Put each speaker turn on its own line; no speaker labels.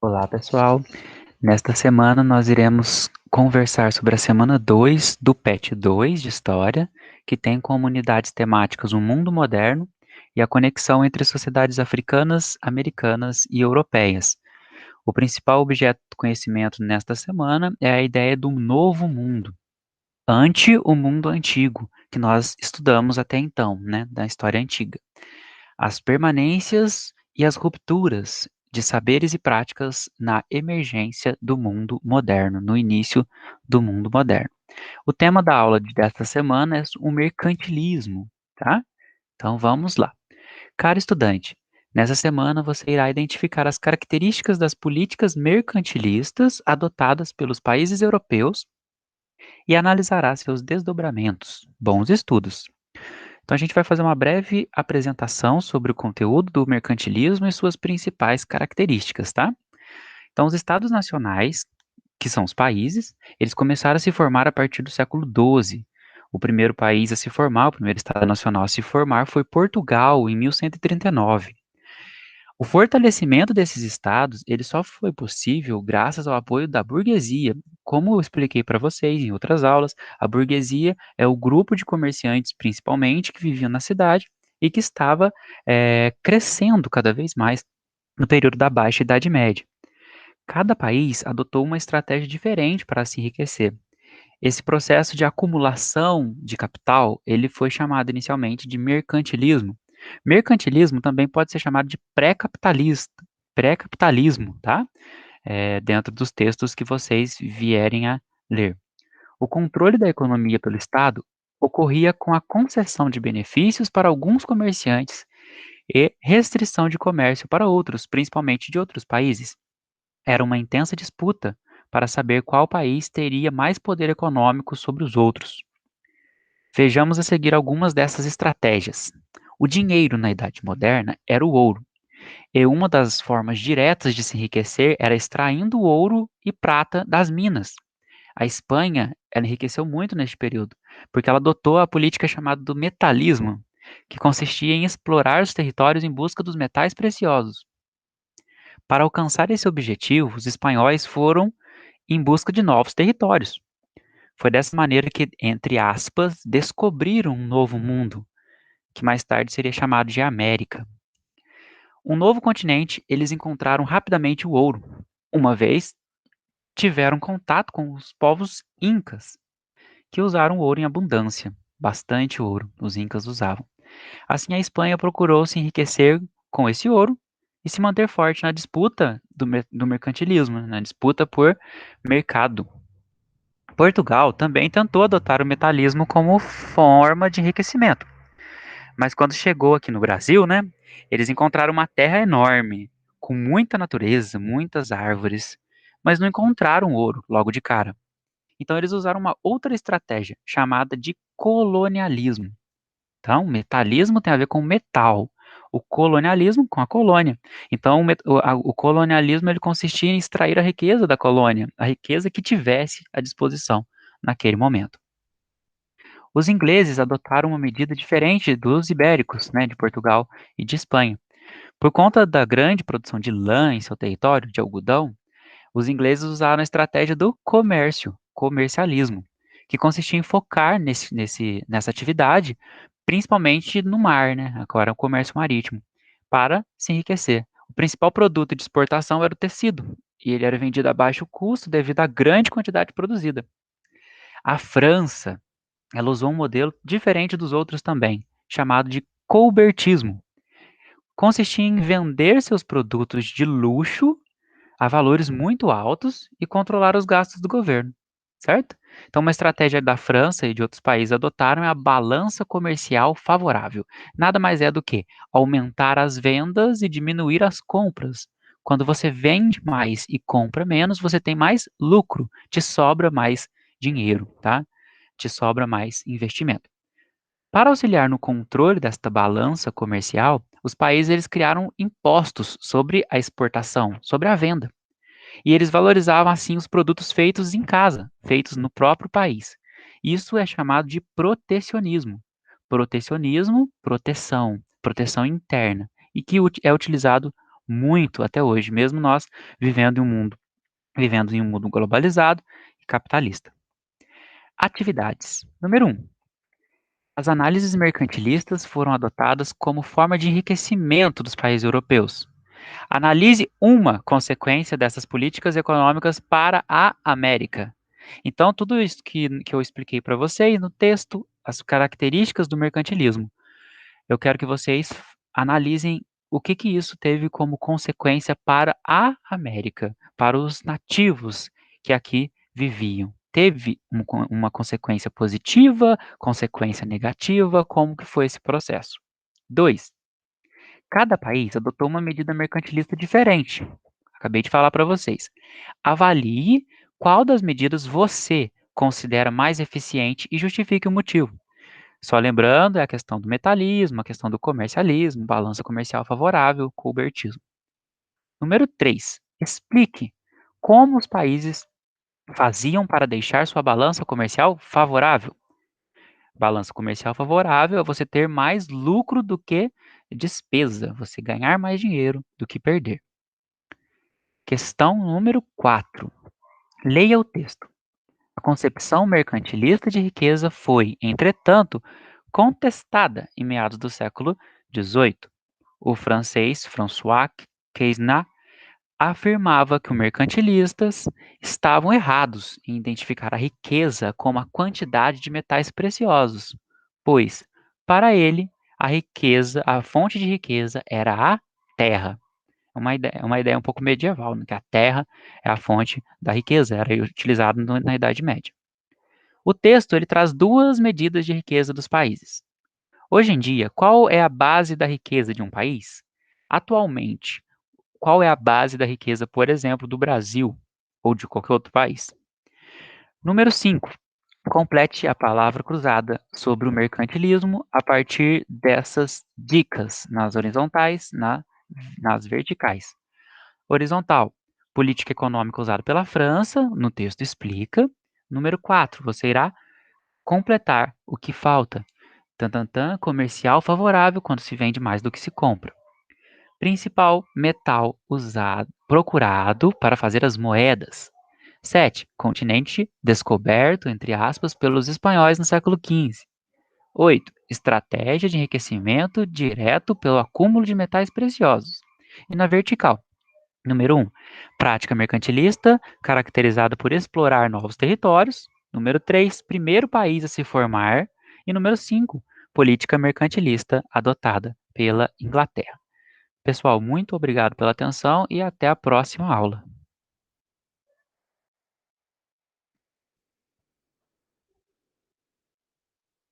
Olá, pessoal. Nesta semana nós iremos conversar sobre a semana 2 do PET 2 de História, que tem como unidades temáticas o mundo moderno e a conexão entre sociedades africanas, americanas e europeias. O principal objeto do conhecimento nesta semana é a ideia do novo mundo, ante o mundo antigo, que nós estudamos até então, né, da história antiga. As permanências e as rupturas de saberes e práticas na emergência do mundo moderno, no início do mundo moderno. O tema da aula desta semana é o mercantilismo, tá? Então vamos lá. Caro estudante, nessa semana você irá identificar as características das políticas mercantilistas adotadas pelos países europeus e analisará seus desdobramentos. Bons estudos! Então, a gente vai fazer uma breve apresentação sobre o conteúdo do mercantilismo e suas principais características, tá? Então, os estados nacionais, que são os países, eles começaram a se formar a partir do século XII. O primeiro país a se formar, o primeiro estado nacional a se formar foi Portugal, em 1139. O fortalecimento desses estados, ele só foi possível graças ao apoio da burguesia. Como eu expliquei para vocês em outras aulas, a burguesia é o grupo de comerciantes, principalmente, que viviam na cidade e que estava crescendo cada vez mais no período da Baixa Idade Média. Cada país adotou uma estratégia diferente para se enriquecer. Esse processo de acumulação de capital, ele foi chamado inicialmente de mercantilismo. Mercantilismo também pode ser chamado de pré-capitalismo, tá? Dentro dos textos que vocês vierem a ler. O controle da economia pelo Estado ocorria com a concessão de benefícios para alguns comerciantes e restrição de comércio para outros, principalmente de outros países. Era uma intensa disputa para saber qual país teria mais poder econômico sobre os outros. Vejamos a seguir algumas dessas estratégias. O dinheiro na Idade Moderna era o ouro, e uma das formas diretas de se enriquecer era extraindo ouro e prata das minas. A Espanha, ela enriqueceu muito neste período, porque ela adotou a política chamada do metalismo, que consistia em explorar os territórios em busca dos metais preciosos. Para alcançar esse objetivo, os espanhóis foram em busca de novos territórios. Foi dessa maneira que, entre aspas, descobriram um novo mundo, que mais tarde seria chamado de América. Um novo continente, eles encontraram rapidamente o ouro. Uma vez tiveram contato com os povos incas, que usaram ouro em abundância, bastante ouro, os incas usavam. Assim, a Espanha procurou se enriquecer com esse ouro e se manter forte na disputa do mercantilismo, na disputa por mercado. Portugal também tentou adotar o metalismo como forma de enriquecimento. Mas quando chegou aqui no Brasil, né, eles encontraram uma terra enorme, com muita natureza, muitas árvores, mas não encontraram ouro logo de cara. Então eles usaram uma outra estratégia, chamada de colonialismo. Então, metalismo tem a ver com metal, o colonialismo com a colônia. Então, o colonialismo ele consistia em extrair a riqueza da colônia, a riqueza que tivesse à disposição naquele momento. Os ingleses adotaram uma medida diferente dos ibéricos, né, de Portugal e de Espanha. Por conta da grande produção de lã em seu território, de algodão, os ingleses usaram a estratégia do comercialismo, que consistia em focar nessa atividade, principalmente no mar, né, agora o comércio marítimo, para se enriquecer. O principal produto de exportação era o tecido, e ele era vendido a baixo custo devido à grande quantidade produzida. A França, ela usou um modelo diferente dos outros também, chamado de colbertismo. Consistia em vender seus produtos de luxo a valores muito altos e controlar os gastos do governo, certo? Então, uma estratégia da França e de outros países adotaram é a balança comercial favorável. Nada mais é do que aumentar as vendas e diminuir as compras. Quando você vende mais e compra menos, você tem mais lucro, te sobra mais dinheiro, tá? Te sobra mais investimento. Para auxiliar no controle desta balança comercial, os países eles criaram impostos sobre a exportação, sobre a venda. E eles valorizavam assim os produtos feitos em casa, feitos no próprio país. Isso é chamado de protecionismo. Protecionismo, proteção, proteção interna, e que é utilizado muito até hoje, mesmo nós vivendo em um mundo vivendo em um mundo globalizado e capitalista. Atividades. Número 1. As análises mercantilistas foram adotadas como forma de enriquecimento dos países europeus. Analise uma consequência dessas políticas econômicas para a América. Então, tudo isso que eu expliquei para vocês no texto, as características do mercantilismo, eu quero que vocês analisem o que que isso teve como consequência para a América, para os nativos que aqui viviam. Teve uma consequência positiva, consequência negativa, como que foi esse processo? 2. Cada país adotou uma medida mercantilista diferente. Acabei de falar para vocês. Avalie qual das medidas você considera mais eficiente e justifique o motivo. Só lembrando, é a questão do metalismo, a questão do comercialismo, balança comercial favorável, colbertismo. Número 3. Explique como os países faziam para deixar sua balança comercial favorável. Balança comercial favorável é você ter mais lucro do que despesa, você ganhar mais dinheiro do que perder. Questão número 4. Leia o texto. A concepção mercantilista de riqueza foi, entretanto, contestada em meados do século XVIII. O francês François Quesnay afirmava que os mercantilistas estavam errados em identificar a riqueza como a quantidade de metais preciosos, pois, para ele, a riqueza, a fonte de riqueza era a terra. É uma ideia um pouco medieval, né, que a terra é a fonte da riqueza, era utilizado na Idade Média. O texto ele traz duas medidas de riqueza dos países. Hoje em dia, qual é a base da riqueza de um país? Atualmente, qual é a base da riqueza, por exemplo, do Brasil ou de qualquer outro país? Número 5. Complete a palavra cruzada sobre o mercantilismo a partir dessas dicas nas horizontais, nas verticais. Horizontal, política econômica usada pela França, no texto explica. Número 4, você irá completar o que falta. Tantantã, comercial favorável quando se vende mais do que se compra. Principal metal usado, procurado para fazer as moedas. 7. Continente descoberto, entre aspas, pelos espanhóis no século XV. 8. Estratégia de enriquecimento direto pelo acúmulo de metais preciosos. E na vertical, número 1. Prática mercantilista, caracterizada por explorar novos territórios. Número 3. Primeiro país a se formar. E número 5. Política mercantilista adotada pela Inglaterra. Pessoal, muito obrigado pela atenção e até a próxima aula.